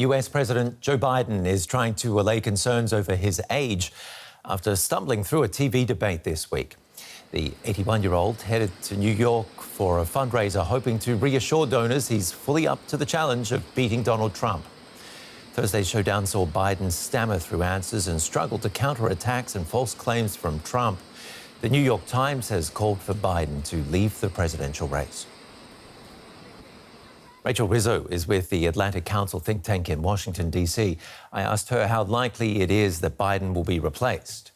US President Joe Biden is trying to allay concerns over his age after stumbling through a TV debate this week. The 81-year-old headed to New York for a fundraiser hoping to reassure donors he's fully up to the challenge of beating Donald Trump. Thursday's showdown saw Biden stammer through answers and struggle to counter attacks and false claims from Trump. The New York Times has called for Biden to leave the presidential race. Rachel Rizzo is with the Atlantic Council think tank in Washington, D.C. I asked her how likely it is that Biden will be replaced.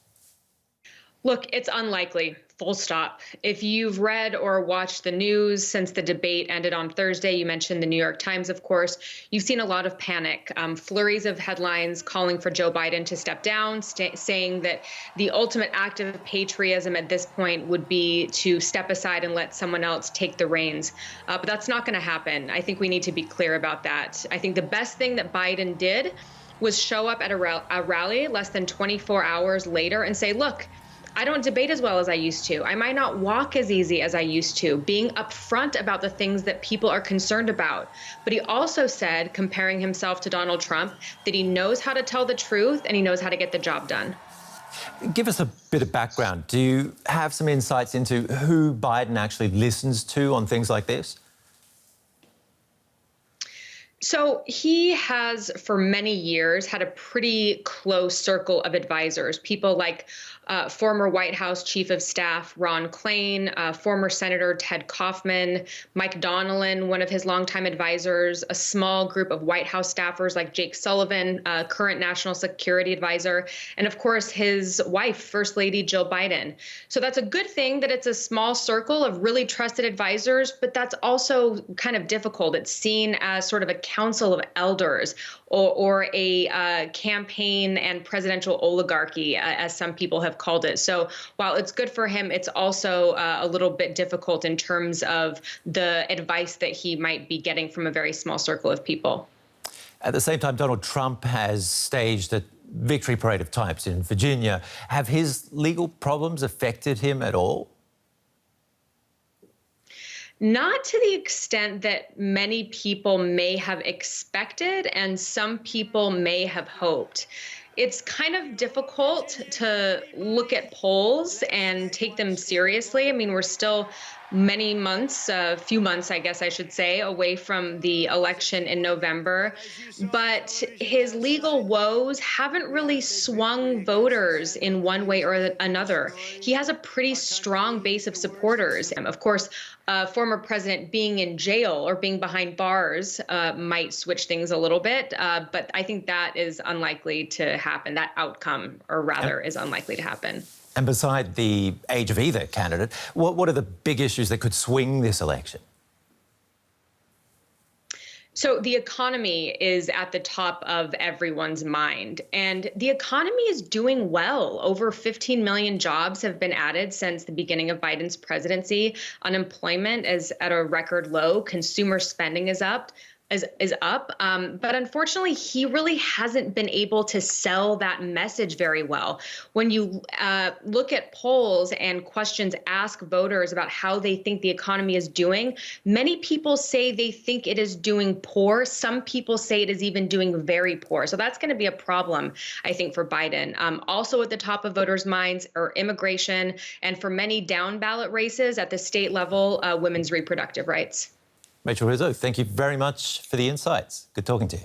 Look, it's unlikely, full stop. If you've read or watched the news since the debate ended on Thursday, you mentioned the New York Times, of course, you've seen a lot of panic, flurries of headlines calling for Joe Biden to step down, saying that the ultimate act of patriotism at this point would be to step aside and let someone else take the reins. But that's not going to happen. I think we need to be clear about that. I think the best thing that Biden did was show up at a rally less than 24 hours later and say, look, I don't debate as well as I used to. I might not walk as easy as I used to, being upfront about the things that people are concerned about. But he also said, comparing himself to Donald Trump, that he knows how to tell the truth and he knows how to get the job done. Give us a bit of background. Do you have some insights into who Biden actually listens to on things like this? So he has, for many years, had a pretty close circle of advisors, people like former White House Chief of Staff Ron Klain, former Senator Ted Kaufman, Mike Donilon, one of his longtime advisors, a small group of White House staffers like Jake Sullivan, current national security advisor, and of course his wife, First Lady Jill Biden. So that's a good thing that it's a small circle of really trusted advisors, but that's also kind of difficult. It's seen as sort of a council of elders or a campaign and presidential oligarchy, as some people have called it. So while it's good for him, it's also a little bit difficult in terms of the advice that he might be getting from a very small circle of people. At the same time, Donald Trump has staged a victory parade of types in Virginia. Have his legal problems affected him at all? Not to the extent that many people may have expected and some people may have hoped. It's kind of difficult to look at polls and take them seriously. I mean, we're still many months, a few months, I guess I should say, away from the election in November. But his legal woes haven't really swung voters in one way or another. He has a pretty strong base of supporters. Of course, former president being in jail or being behind bars might switch things a little bit. But I think that is unlikely to happen. That outcome, or rather, is unlikely to happen. And beside the age of either candidate, what are the big issues that could swing this election? So the economy is at the top of everyone's mind, and the economy is doing well. Over 15 million jobs have been added since the beginning of Biden's presidency. Unemployment is at a record low. Consumer spending is up. But unfortunately, he really hasn't been able to sell that message very well. When you look at polls and questions ask voters about how they think the economy is doing, many people say they think it is doing poor. Some people say it is even doing very poor. So that's going to be a problem, I think, for Biden. Also at the top of voters' minds are immigration, and for many down ballot races at the state level, women's reproductive rights. Rachel Rizzo, thank you very much for the insights. Good talking to you.